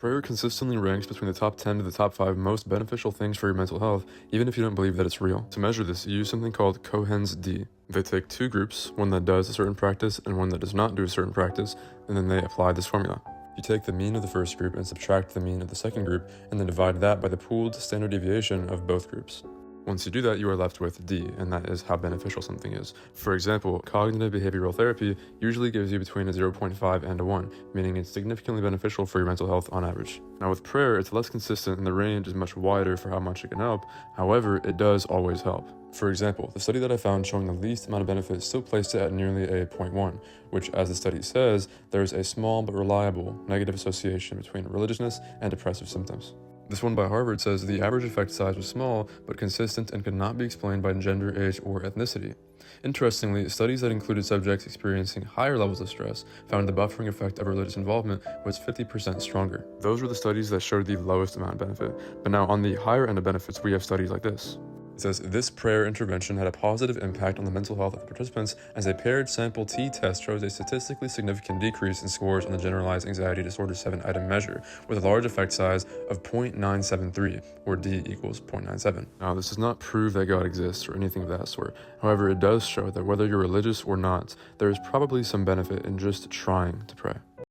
Prayer consistently ranks between the top 10 to the top 5 most beneficial things for your mental health, even if you don't believe that it's real. To measure this, you use something called Cohen's d. They take two groups, one that does a certain practice and one that does not do a certain practice, and then they apply this formula. You take the mean of the first group and subtract the mean of the second group, and then divide that by the pooled standard deviation of both groups. Once you do that, you are left with D, and that is how beneficial something is. For example, cognitive behavioral therapy usually gives you between a 0.5 and a 1, meaning it's significantly beneficial for your mental health on average. Now with prayer, it's less consistent and the range is much wider for how much it can help. However, it does always help. For example, the study that I found showing the least amount of benefit still placed it at nearly a 0.1, which, as the study says, there is a small but reliable negative association between religiousness and depressive symptoms. This one by Harvard says the average effect size was small, but consistent and could not be explained by gender, age, or ethnicity. Interestingly, studies that included subjects experiencing higher levels of stress found the buffering effect of religious involvement was 50% stronger. Those were the studies that showed the lowest amount of benefit, but now on the higher end of benefits, we have studies like this. It says, this prayer intervention had a positive impact on the mental health of the participants as a paired sample t-test shows a statistically significant decrease in scores on the Generalized Anxiety Disorder 7-item measure, with a large effect size of 0.973, or D equals 0.97. Now, this does not prove that God exists or anything of that sort. However, it does show that whether you're religious or not, there is probably some benefit in just trying to pray.